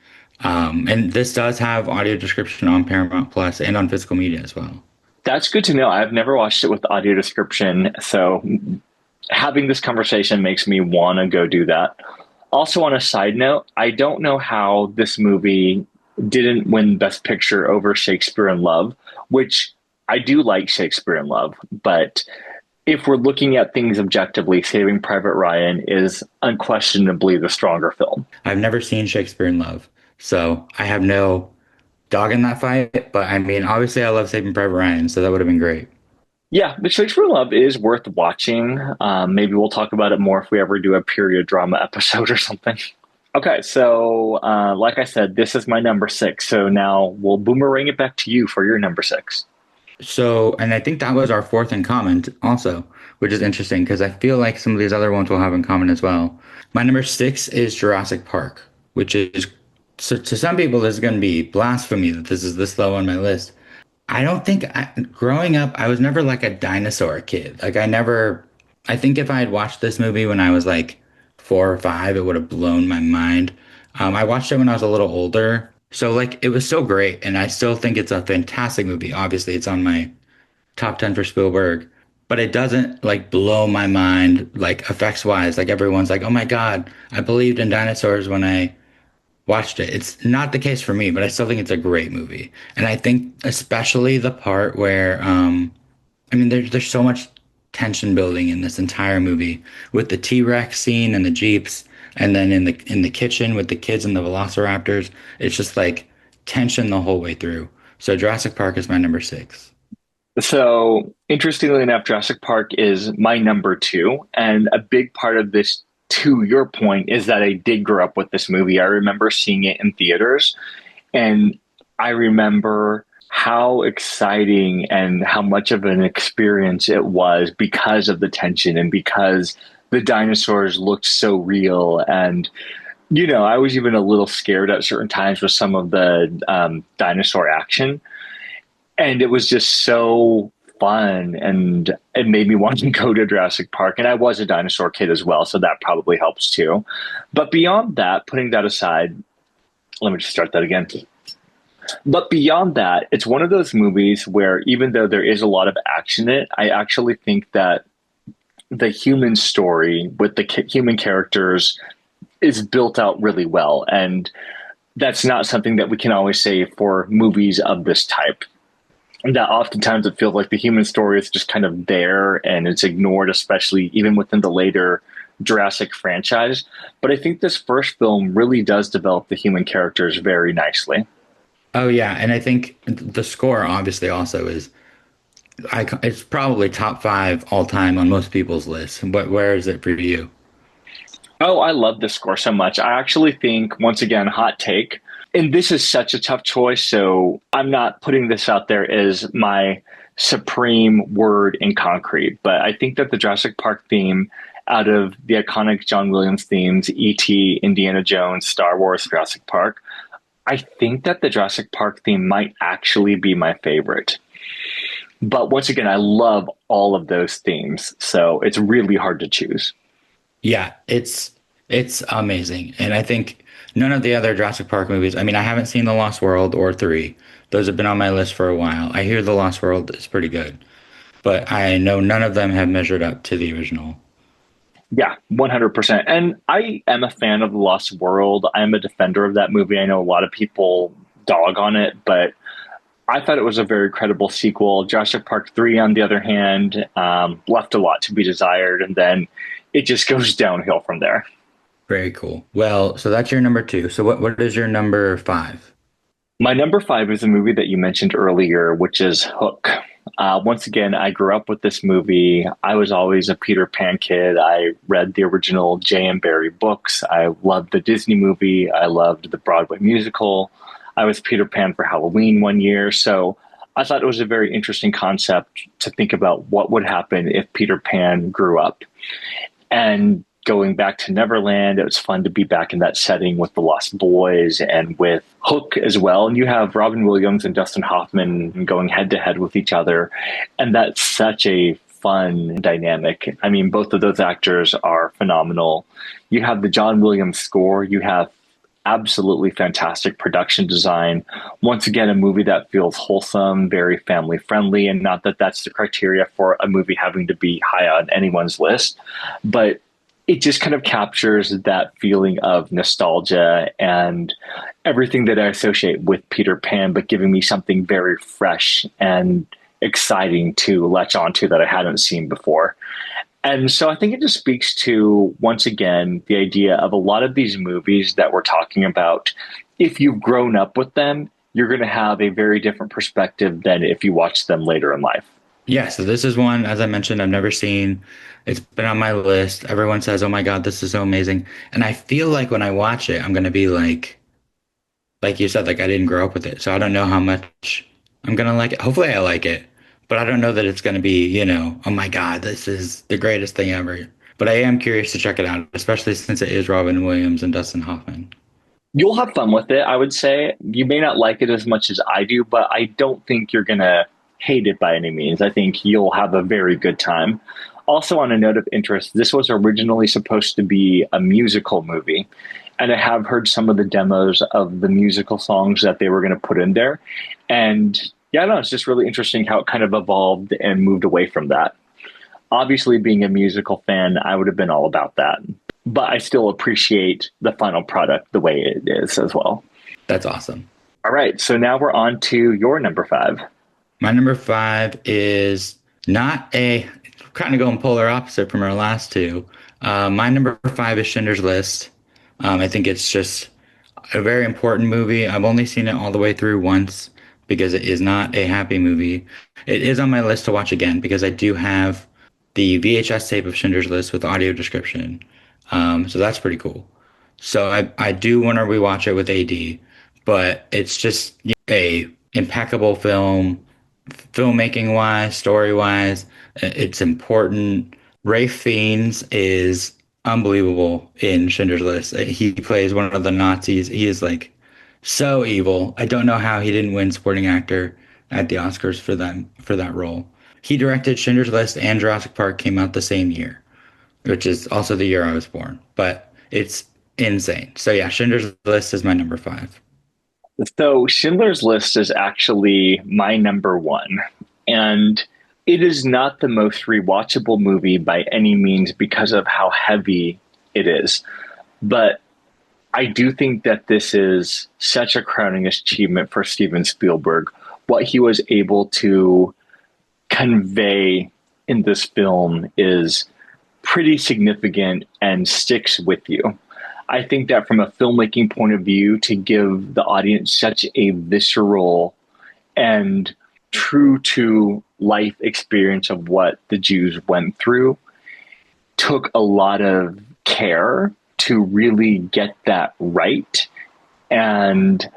And this does have audio description on Paramount Plus and on physical media as well. That's good to know. I've never watched it with audio description. So having this conversation makes me want to go do that. Also, on a side note, I don't know how this movie didn't win Best Picture over Shakespeare in Love, which I do like Shakespeare in Love, but if we're looking at things objectively, Saving Private Ryan is unquestionably the stronger film. I've never seen Shakespeare in Love, so I have no dog in that fight. But I mean, obviously, I love Saving Private Ryan, so that would have been great. Yeah, but Shakespeare in Love is worth watching. Maybe we'll talk about it more if we ever do a period drama episode or something. Okay, so like I said, this is my number six. So now we'll boomerang it back to you for your number six. So, and I think that was our fourth in common also, which is interesting because I feel like some of these other ones will have in common as well. My number six is Jurassic Park, which is, so to some people, this is going to be blasphemy that this is this low on my list. I don't think growing up, I was never like a dinosaur kid. Like I never, I think if I had watched this movie when I was like four or five, it would have blown my mind. I watched it when I was a little older, so like it was so great, and I still think it's a fantastic movie. Obviously, it's on my top 10 for Spielberg, but it doesn't like blow my mind like effects wise. Like everyone's like, "Oh my God, I believed in dinosaurs when I watched it." It's not the case for me, but I still think it's a great movie. And I think especially the part where I mean there's so much tension building in this entire movie with the T-Rex scene and the Jeeps and then in the kitchen with the kids and the velociraptors. It's just like tension the whole way through. So Jurassic Park is my number 6. So, interestingly enough, Jurassic Park is my number two. And a big part of this, to your point, is that I did grow up with this movie. I remember seeing it in theaters, and I remember how exciting and how much of an experience it was because of the tension and because the dinosaurs looked so real. And, I was even a little scared at certain times with some of the dinosaur action, and it was just so fun, and it made me want to go to Jurassic Park. And I was a dinosaur kid as well, so that probably helps too. But beyond that, putting that aside, let me just start that again. But beyond that, it's one of those movies where even though there is a lot of action in it, I actually think that the human story with the human characters is built out really well. And that's not something that we can always say for movies of this type. That oftentimes it feels like the human story is just kind of there and it's ignored, especially even within the later Jurassic franchise. But I think this first film really does develop the human characters very nicely. Oh yeah, and I think the score obviously also is it's probably top 5 all time on most people's lists. But where is it for you? Oh, I love this score so much. I actually think, once again, hot take, and this is such a tough choice, so I'm not putting this out there as my supreme word in concrete, but I think that the Jurassic Park theme, out of the iconic John Williams themes, E.T., Indiana Jones, Star Wars, Jurassic Park, I think that the Jurassic Park theme might actually be my favorite. But once again, I love all of those themes, so it's really hard to choose. Yeah, it's amazing. And I think none of the other Jurassic Park movies, I mean, I haven't seen The Lost World or 3. Those have been on my list for a while. I hear The Lost World is pretty good, but I know none of them have measured up to the original. Yeah, 100%. And I am a fan of The Lost World. I am a defender of that movie. I know a lot of people dog on it, but I thought it was a very credible sequel. Jurassic Park 3, on the other hand, left a lot to be desired, and then it just goes downhill from there. Very cool. Well, so that's your number 2. So what is your number 5? My number five is a movie that you mentioned earlier, which is Hook. Once again, I grew up with this movie. I was always a Peter Pan kid. I read the original J.M. Barrie books. I loved the Disney movie. I loved the Broadway musical. I was Peter Pan for Halloween one year. So I thought it was a very interesting concept to think about what would happen if Peter Pan grew up. And going back to Neverland, it was fun to be back in that setting with the Lost Boys and with Hook as well. And you have Robin Williams and Dustin Hoffman going head to head with each other. And that's such a fun dynamic. I mean, both of those actors are phenomenal. You have the John Williams score, you have absolutely fantastic production design. Once again, a movie that feels wholesome, very family friendly, and not that that's the criteria for a movie having to be high on anyone's list, but it just kind of captures that feeling of nostalgia and everything that I associate with Peter Pan, but giving me something very fresh and exciting to latch onto that I hadn't seen before. And so I think it just speaks to, once again, the idea of a lot of these movies that we're talking about. If you've grown up with them, you're going to have a very different perspective than if you watch them later in life. Yeah, so this is one, as I mentioned, I've never seen. It's been on my list. Everyone says, "Oh my God, this is so amazing." And I feel like when I watch it, I'm gonna be like you said, like I didn't grow up with it. So I don't know how much I'm gonna like it. Hopefully I like it, but I don't know that it's gonna be, oh my God, this is the greatest thing ever. But I am curious to check it out, especially since it is Robin Williams and Dustin Hoffman. You'll have fun with it, I would say. You may not like it as much as I do, but I don't think you're going to hate it by any means. I think you'll have a very good time. Also, on a note of interest, this was originally supposed to be a musical movie. and I have heard some of the demos of the musical songs that they were going to put in there. And yeah, no, it's just really interesting how it kind of evolved and moved away from that. Obviously, being a musical fan, I would have been all about that. But I still appreciate the final product the way it is as well. That's awesome. All right, so now we're on to your number five. My number five is not a kind of going polar opposite from our last two. My number five is Schindler's List. I think it's just a very important movie. I've only seen it all the way through once because it is not a happy movie. It is on my list to watch again because I do have the VHS tape of Schindler's List with audio description. So that's pretty cool. So I do want to rewatch it with AD, but it's just a impeccable film, filmmaking wise, story wise. It's important. Ray Fiennes is unbelievable in Schindler's List. He plays one of the Nazis. He is like so evil. I don't know how he didn't win supporting actor at the Oscars for that role. He directed Schindler's List and Jurassic Park came out the same year, which is also the year I was born. But it's insane. So yeah, Schindler's List is my number five. So Schindler's List is actually my number one. And it is not the most rewatchable movie by any means because of how heavy it is. But I do think that this is such a crowning achievement for Steven Spielberg. What he was able to convey in this film is pretty significant and sticks with you. I think that from a filmmaking point of view, to give the audience such a visceral and true to life experience of what the Jews went through took a lot of care to really get that right. And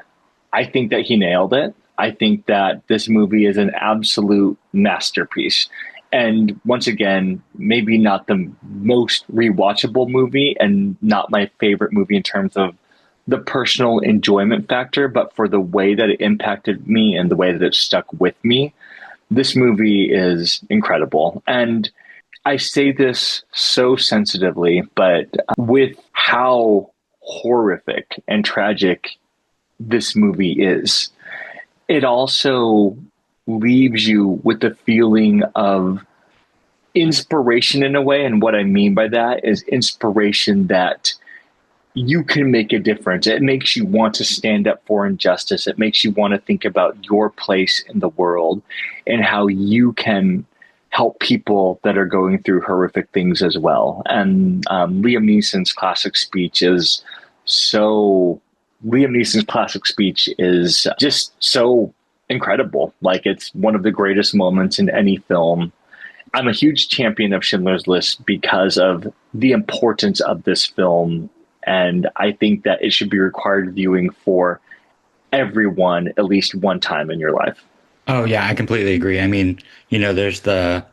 I think that he nailed it. I think that this movie is an absolute masterpiece. And once again, maybe not the most rewatchable movie and not my favorite movie in terms of the personal enjoyment factor, but for the way that it impacted me and the way that it stuck with me, this movie is incredible. And I say this so sensitively, but with how horrific and tragic this movie is, it also leaves you with the feeling of inspiration in a way. And what I mean by that is inspiration that you can make a difference. It makes you want to stand up for injustice. It makes you want to think about your place in the world and how you can help people that are going through horrific things as well. And Liam Neeson's classic speech is just so incredible. Like, it's one of the greatest moments in any film. I'm a huge champion of Schindler's List because of the importance of this film. And I think that it should be required viewing for everyone at least one time in your life. Oh yeah, I completely agree. I mean, there's the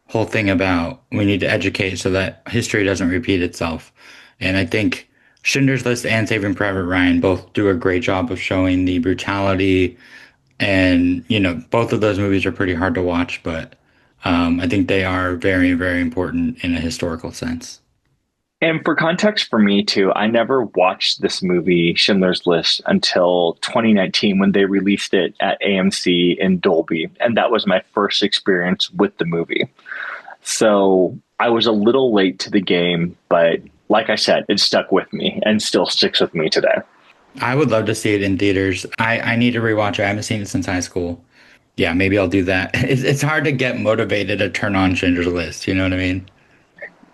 whole thing about we need to educate so that history doesn't repeat itself. And I think Schindler's List and Saving Private Ryan both do a great job of showing the brutality. And, both of those movies are pretty hard to watch, but I think they are very, very important in a historical sense. And for context for me too, I never watched this movie, Schindler's List, until 2019 when they released it at AMC in Dolby. And that was my first experience with the movie. So I was a little late to the game, but like I said, it stuck with me and still sticks with me today. I would love to see it in theaters. I need to rewatch it. I haven't seen it since high school. Yeah, maybe I'll do that. It's hard to get motivated to turn on Schindler's List. You know what I mean?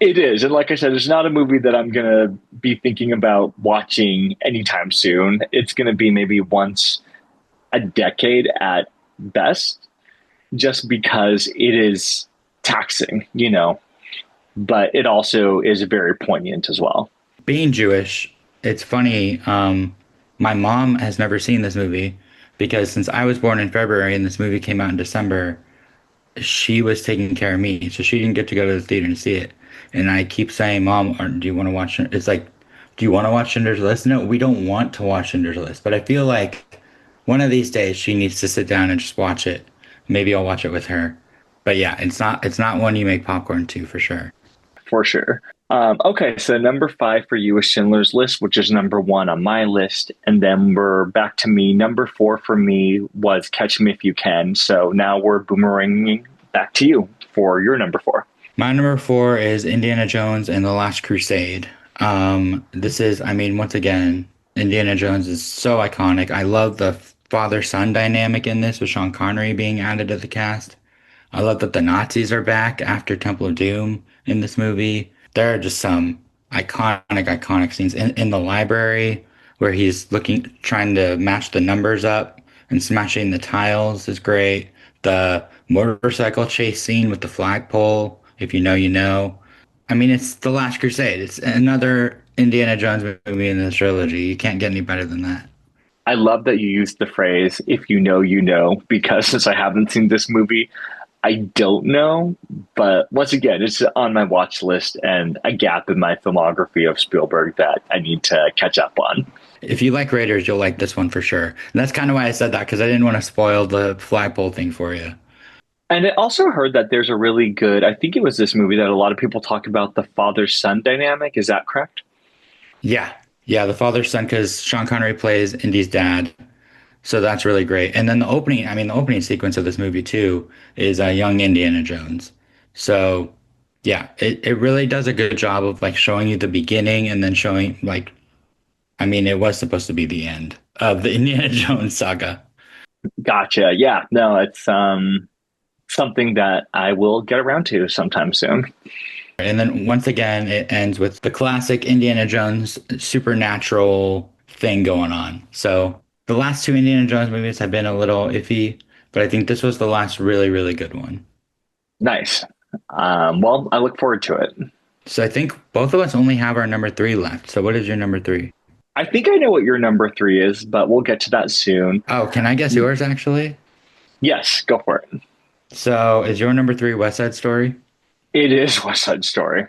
It is. And like I said, it's not a movie that I'm going to be thinking about watching anytime soon. It's going to be maybe once a decade at best, just because it is taxing, but it also is very poignant as well. Being Jewish, it's funny. My mom has never seen this movie because since I was born in February and this movie came out in December, she was taking care of me. So she didn't get to go to the theater and see it. And I keep saying, Mom, do you want to watch it? It's like, do you want to watch Schindler's List? No, we don't want to watch Schindler's List. But I feel like one of these days she needs to sit down and just watch it. Maybe I'll watch it with her. But yeah, it's not one you make popcorn to for sure. For sure. Okay, so number five for you is Schindler's List, which is number one on my list. And then we're back to me. Number four for me was Catch Me If You Can. So now we're boomeranging back to you for your number four. My number four is Indiana Jones and the Last Crusade. This is, I mean, once again, Indiana Jones is so iconic. I love the father-son dynamic in this with Sean Connery being added to the cast. I love that the Nazis are back after Temple of Doom in this movie. There are just some iconic scenes in the library where he's looking, trying to match the numbers up and smashing the tiles is great. The motorcycle chase scene with the flagpole, if you know, you know. I mean, it's The Last Crusade. It's another Indiana Jones movie in the trilogy. You can't get any better than that. I love that you used the phrase, if you know, you know, because since I haven't seen this movie, I don't know. But once again, it's on my watch list and a gap in my filmography of Spielberg that I need to catch up on. If you like Raiders, you'll like this one for sure. And that's kind of why I said that because I didn't want to spoil the flagpole thing for you. And I also heard that there's a really good, I think it was this movie that a lot of people talk about the father son dynamic. Is that correct? Yeah, yeah, the father's son because Sean Connery plays Indy's dad, so that's really great. And then the opening, I mean, the opening sequence of this movie too is young Indiana Jones. So yeah, it really does a good job of like showing you the beginning and then showing like, I mean, it was supposed to be the end of the Indiana Jones saga. Gotcha. Yeah. No, it's something that I will get around to sometime soon. And then once again, it ends with the classic Indiana Jones supernatural thing going on. So the last two Indiana Jones movies have been a little iffy, but I think this was the last really good one. Nice. Well, I look forward to it. So I think both of us only have our number three left. So what is your number three? I think I know what your number three is, but we'll get to that soon. Oh, can I guess yours actually? Yes, go for it. So is your number three West Side Story? It is West Side Story.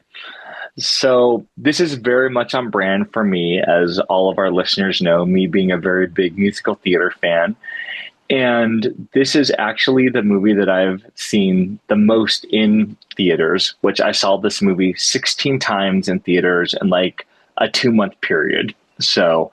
So this is very much on brand for me, as all of our listeners know, me being a very big musical theater fan. And this is actually the movie that I've seen the most in theaters, which I saw this movie 16 times in theaters in like a 2 month period. So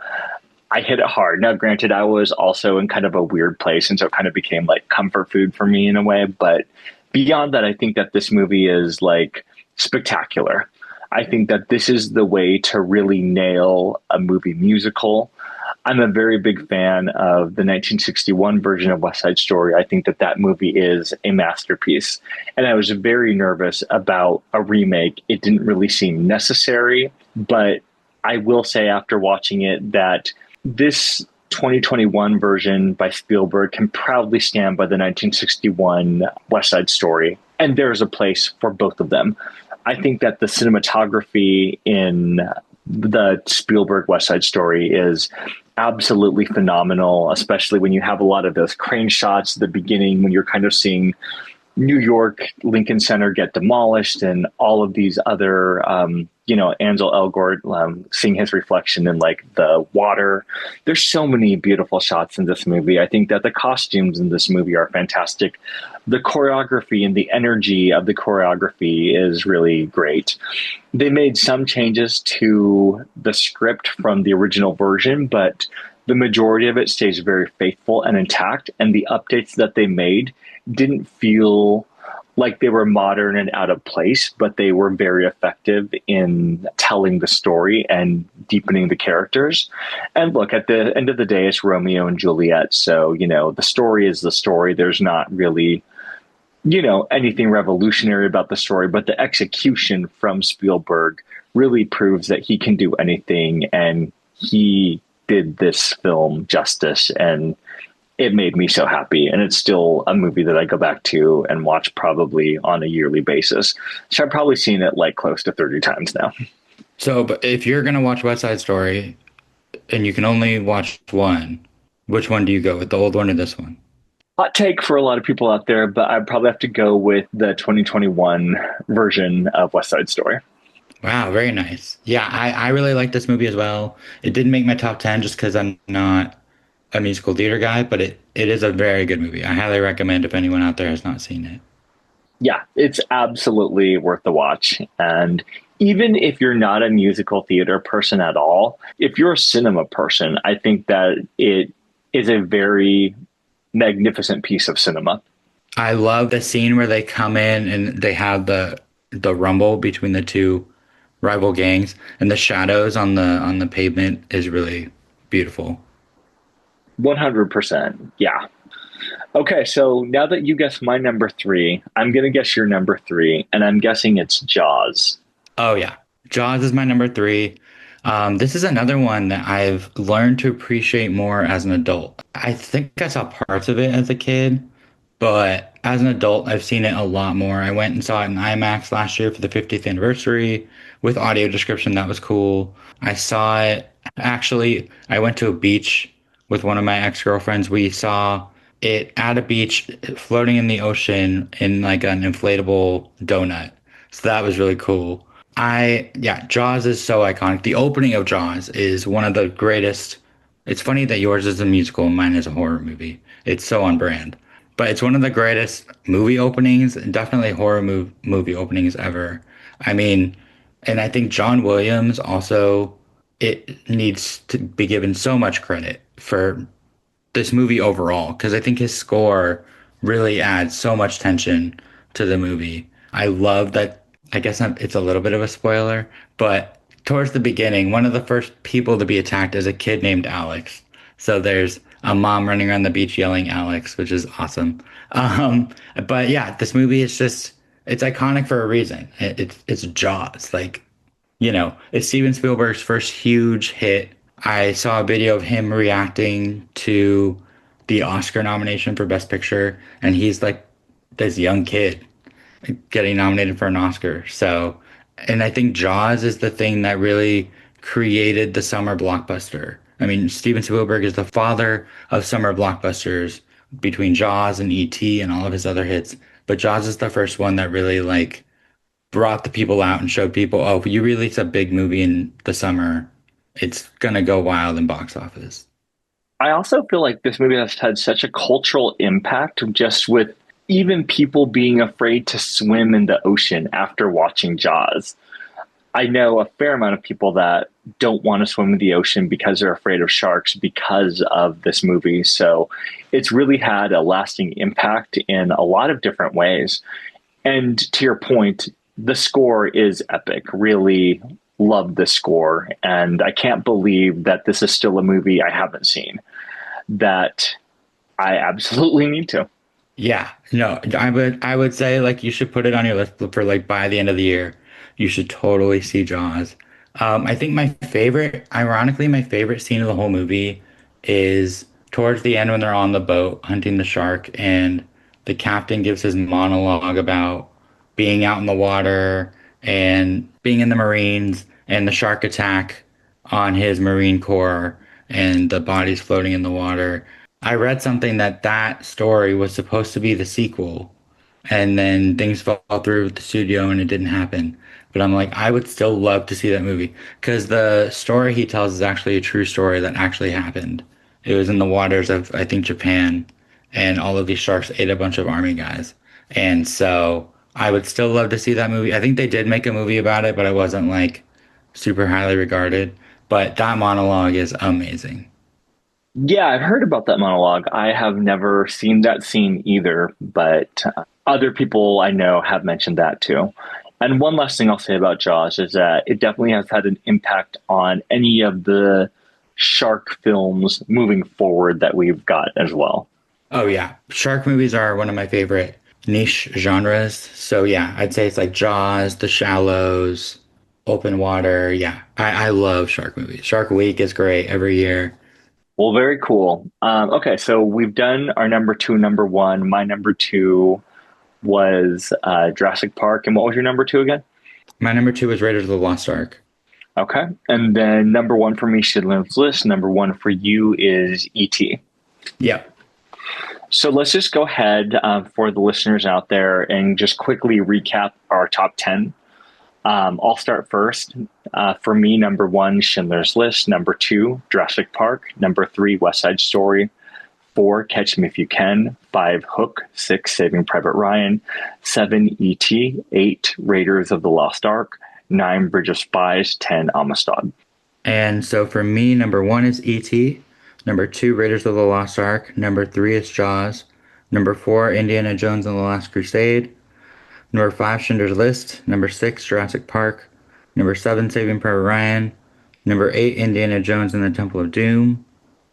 I hit it hard. Now, granted, I was also in kind of a weird place, and so it kind of became like comfort food for me in a way. But beyond that, I think that this movie is like spectacular. I think that this is the way to really nail a movie musical. I'm a very big fan of the 1961 version of West Side Story. I think that that movie is a masterpiece. And I was very nervous about a remake. It didn't really seem necessary, but I will say after watching it that this 2021 version by Spielberg can proudly stand by the 1961 West Side Story. And there is a place for both of them. I think that the cinematography in the Spielberg West Side Story is absolutely phenomenal, especially when you have a lot of those crane shots at the beginning when you're kind of seeing New York, Lincoln Center get demolished, and all of these other, Ansel Elgort seeing his reflection in like the water. There's so many beautiful shots in this movie. I think that the costumes in this movie are fantastic. The choreography and the energy of the choreography is really great. They made some changes to the script from the original version, but the majority of it stays very faithful and intact. And the updates that they made didn't feel like they were modern and out of place, but they were very effective in telling the story and deepening the characters. And look, at the end of the day, it's Romeo and Juliet. So, the story is the story. There's not really, anything revolutionary about the story, but the execution from Spielberg really proves that he can do anything. And he did this film justice. And it made me so happy. And it's still a movie that I go back to and watch probably on a yearly basis. So I've probably seen it like close to 30 times now. So, but if you're gonna watch West Side Story and you can only watch one, which one do you go with, the old one or this one? Hot take for a lot of people out there, but I'd probably have to go with the 2021 version of West Side Story. Wow, very nice. Yeah, I really like this movie as well. It didn't make my top 10 just because I'm not a musical theater guy, but it is a very good movie. I highly recommend if anyone out there has not seen it. Yeah, it's absolutely worth the watch. And even if you're not a musical theater person at all, if you're a cinema person, I think that it is a very magnificent piece of cinema. I love the scene where they come in and they have the rumble between the two rival gangs and the shadows on the pavement is really beautiful. 100%. Yeah. Okay, so now that you guessed my number three, I'm going to guess your number three, and I'm guessing it's Jaws. Oh yeah. Jaws is my number three. This is another one that I've learned to appreciate more as an adult. I think I saw parts of it as a kid, but as an adult, I've seen it a lot more. I went and saw it in IMAX last year for the 50th anniversary with audio description. That was cool. I saw it actually, I went to a beach with one of my ex-girlfriends. We saw it at a beach floating in the ocean in like an inflatable donut. So that was really cool. Yeah, Jaws is so iconic. The opening of Jaws is one of the greatest. It's funny that yours is a musical and mine is a horror movie. It's so on brand. But it's one of the greatest movie openings, and definitely movie openings ever. I mean, and I think John Williams also, it needs to be given so much credit for this movie overall because I think his score really adds so much tension to the movie. I love that. I guess it's a little bit of a spoiler, but towards the beginning, one of the first people to be attacked is a kid named Alex. So there's a mom running around the beach yelling Alex, which is awesome. Um, but yeah, this movie is just it's iconic for a reason. It's Jaws. Like it's Steven Spielberg's first huge hit. I saw a video of him reacting to the Oscar nomination for Best Picture, and he's like this young kid getting nominated for an Oscar. So, and I think Jaws is the thing that really created the summer blockbuster. I mean, Steven Spielberg is the father of summer blockbusters between Jaws and E.T. and all of his other hits. But Jaws is the first one that really like brought the people out and showed people, oh, if you release a big movie in the summer, it's gonna go wild in box office. I also feel like this movie has had such a cultural impact just with even people being afraid to swim in the ocean after watching Jaws. I know a fair amount of people that don't want to swim in the ocean because they're afraid of sharks because of this movie. So it's really had a lasting impact in a lot of different ways. And to your point, the score is epic. Really love the score. And I can't believe that this is still a movie I haven't seen that I absolutely need to. Yeah, no, I would say like you should put it on your list for like by the end of the year. You should totally see Jaws. I think ironically, my favorite scene of the whole movie is towards the end when they're on the boat hunting the shark and the captain gives his monologue about being out in the water and being in the Marines and the shark attack on his Marine Corps and the bodies floating in the water. I read something that that story was supposed to be the sequel, and then things fell through with the studio and it didn't happen. But I'm like, I would still love to see that movie because the story he tells is actually a true story that actually happened. It was in the waters of, I think, Japan, and all of these sharks ate a bunch of army guys. And so I would still love to see that movie. I think they did make a movie about it, but it wasn't like super highly regarded. But that monologue is amazing. Yeah, I've heard about that monologue. I have never seen that scene either, but other people I know have mentioned that too. And one last thing I'll say about Jaws is that it definitely has had an impact on any of the shark films moving forward that we've got as well. Oh yeah, shark movies are one of my favorite niche genres. So yeah, I'd say it's like Jaws, The Shallows, Open Water. Yeah, I love shark movies. Shark Week is great every year. Well, very cool. Okay, so we've done our number two, number one. My number two was Jurassic Park. And what was your number two again? My number two is Raiders of the Lost Ark. Okay. And then number one for me, Schindler's List. Number one for you is E.T. Yep. So let's just go ahead for the listeners out there and just quickly recap our top 10. I'll start first. For me, number one, Schindler's List. Number two, Jurassic Park. Number three, West Side Story. Four, Catch Me If You Can. Five, Hook. Six, Saving Private Ryan. Seven, E.T. Eight, Raiders of the Lost Ark. 9 Bridge of Spies, 10 Amistad. And so for me, number one is E.T. Number two, Raiders of the Lost Ark. Number three is Jaws. Number four, Indiana Jones and the Last Crusade. Number five, Schindler's List. Number six, Jurassic Park. Number seven, Saving Private Ryan. Number eight, Indiana Jones and the Temple of Doom.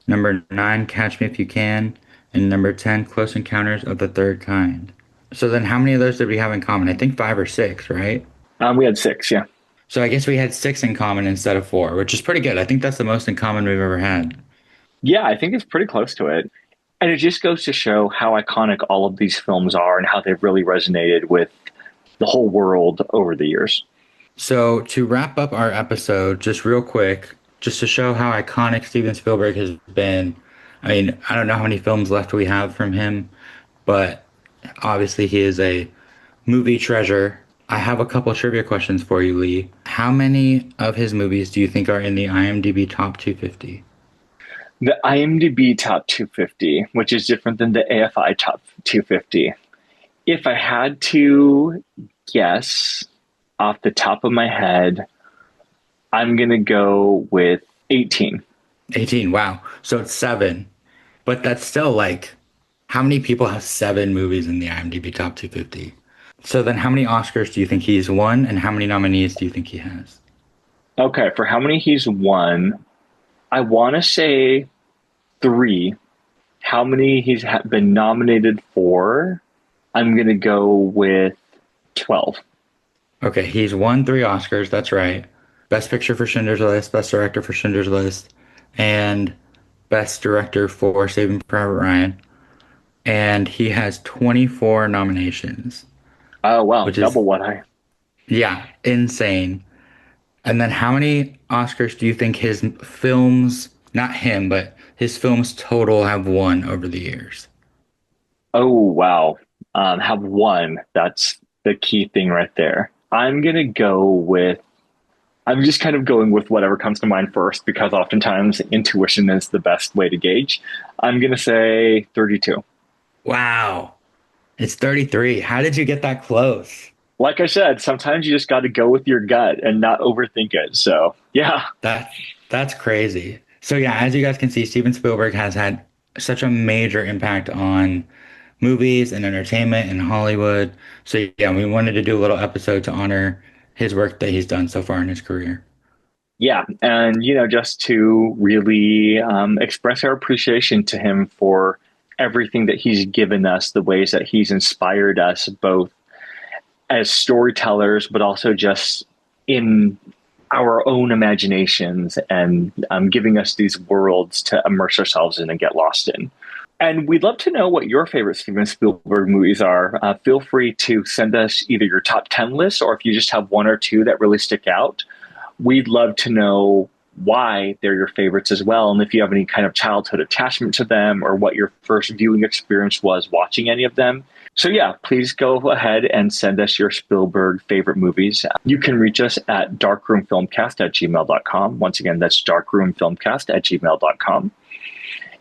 Number nine, Catch Me If You Can. And number 10, Close Encounters of the Third Kind. So then how many of those did we have in common? I think five or six, right? We had 6, yeah. So I guess we had six in common instead of four, which is pretty good. I think that's the most in common we've ever had. Yeah, I think it's pretty close to it. And it just goes to show how iconic all of these films are and how they've really resonated with the whole world over the years. So to wrap up our episode, just real quick, just to show how iconic Steven Spielberg has been. I mean, I don't know how many films left we have from him, but obviously he is a movie treasure. I have a couple trivia questions for you, Lee. How many of his movies do you think are in the IMDb Top 250? The IMDb Top 250, which is different than the AFI Top 250. If I had to guess off the top of my head, I'm going to go with 18. 18, wow. So it's seven. But that's still like, how many people have seven movies in the IMDb Top 250? So then how many Oscars do you think he's won, and how many nominees do you think he has? Okay, for how many he's won, I want to say 3. How many he's been nominated for, I'm going to go with 12. Okay, he's won three Oscars, that's right. Best Picture for Schindler's List, Best Director for Schindler's List, and Best Director for Saving Private Ryan. And he has 24 nominations, Oh, wow, which is, double what I. yeah, insane. And then how many Oscars do you think his films, not him, but his films total have won over the years? Oh, wow. Have one. That's the key thing right there. I'm going to go with, I'm just kind of going with whatever comes to mind first because oftentimes intuition is the best way to gauge. I'm going to say 32. Wow, it's 33. How did you get that close? Like I said, sometimes you just got to go with your gut and not overthink it. So, yeah. That that's crazy. So yeah, as you guys can see, Steven Spielberg has had such a major impact on movies and entertainment in Hollywood. So yeah, we wanted to do a little episode to honor his work that he's done so far in his career. Yeah. And, just to really express our appreciation to him for everything that he's given us, the ways that he's inspired us, both as storytellers, but also just in our own imaginations and giving us these worlds to immerse ourselves in and get lost in. And we'd love to know what your favorite Steven Spielberg movies are. Feel free to send us either your top 10 list or if you just have one or two that really stick out. We'd love to know why they're your favorites as well. And if you have any kind of childhood attachment to them or what your first viewing experience was watching any of them. So yeah, please go ahead and send us your Spielberg favorite movies. You can reach us at darkroomfilmcast@gmail.com. Once again, that's darkroomfilmcast@gmail.com.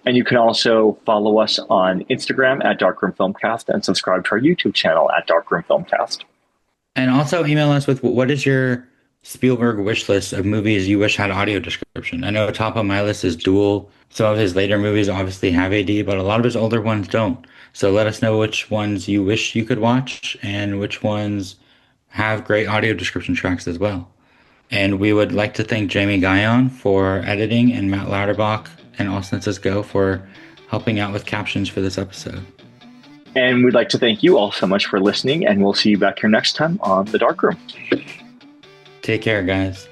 And you can also follow us on Instagram at darkroomfilmcast and subscribe to our YouTube channel at darkroomfilmcast. And also email us with what is your Spielberg wish list of movies you wish had audio description. I know top of my list is Duel. Some of his later movies obviously have AD, but a lot of his older ones don't. So let us know which ones you wish you could watch and which ones have great audio description tracks as well. And we would like to thank Jamie Guyon for editing and Matt Lauterbach and Austin Says Go for helping out with captions for this episode. And we'd like to thank you all so much for listening, and we'll see you back here next time on The Dark Room. Take care, guys.